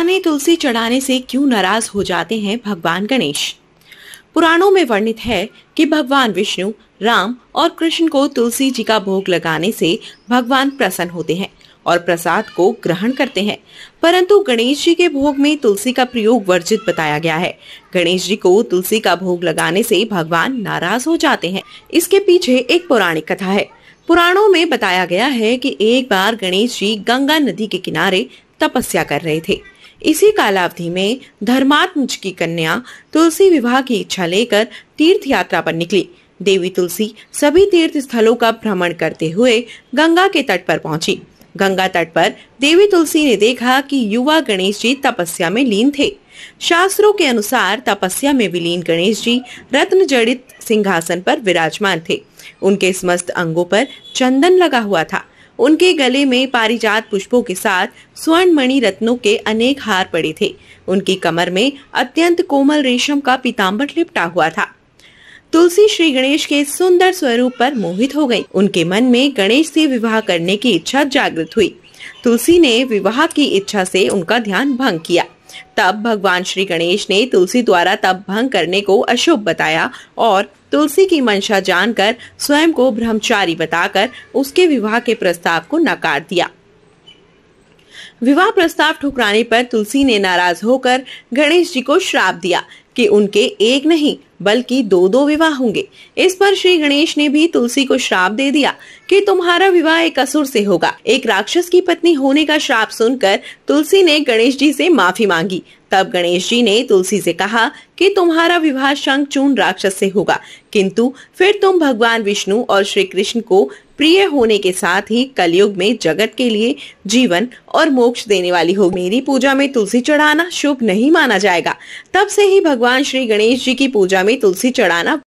जाने तुलसी चढ़ाने से क्यों नाराज हो जाते हैं भगवान गणेश। पुराणों में वर्णित है कि भगवान विष्णु, राम और कृष्ण को तुलसी जी का भोग लगाने से भगवान प्रसन्न होते हैं और प्रसाद को ग्रहण करते हैं, परंतु गणेश जी के भोग में तुलसी का प्रयोग वर्जित बताया गया है। गणेश जी को तुलसी का भोग लगाने से भगवान नाराज हो जाते हैं। इसके पीछे एक पौराणिक कथा है। पुराणों में बताया गया है कि एक बार गणेश जी गंगा नदी के किनारे तपस्या कर रहे थे। इसी कालावधि में धर्मात्म जी की कन्या तुलसी विवाह की इच्छा लेकर तीर्थ यात्रा पर निकली। देवी तुलसी सभी तीर्थ स्थलों का भ्रमण करते हुए गंगा के तट पर पहुंची। गंगा तट पर देवी तुलसी ने देखा कि युवा गणेश जी तपस्या में लीन थे। शास्त्रों के अनुसार तपस्या में विलीन गणेश जी रत्न जड़ित सिंहासन पर विराजमान थे। उनके समस्त अंगों पर चंदन लगा हुआ था। उनके गले में पारिजात पुष्पों के साथ स्वर्ण मणि रत्नों के अनेक हार पड़े थे। उनकी कमर में अत्यंत कोमल रेशम का पीताम्बर लिपटा हुआ था। तुलसी श्री गणेश के सुंदर स्वरूप पर मोहित हो गई। उनके मन में गणेश से विवाह करने की इच्छा जागृत हुई। तुलसी ने विवाह की इच्छा से उनका ध्यान भंग किया। तब भगवान श्री गणेश ने तुलसी द्वारा तब भंग करने को अशुभ बताया और तुलसी की मंशा जानकर स्वयं को ब्रह्मचारी बताकर उसके विवाह के प्रस्ताव को नकार दिया। विवाह प्रस्ताव ठुकराने पर तुलसी ने नाराज होकर गणेश जी को श्राप दिया कि उनके एक नहीं बल्कि दो विवाह होंगे। इस पर श्री गणेश ने भी तुलसी को श्राप दे दिया कि तुम्हारा विवाह एक असुर से होगा। एक राक्षस की पत्नी होने का श्राप सुनकर तुलसी ने गणेश जी से माफी मांगी। तब गणेश जी ने तुलसी से कहा कि तुम्हारा विवाह शंखचूर्ण राक्षस से होगा, किंतु फिर तुम भगवान विष्णु और श्री कृष्ण को प्रिय होने के साथ ही कलयुग में जगत के लिए जीवन और मोक्ष देने वाली हो। मेरी पूजा में तुलसी चढ़ाना शुभ नहीं माना जाएगा। तब से ही भगवान श्री गणेश जी की पूजा में तुलसी चढ़ाना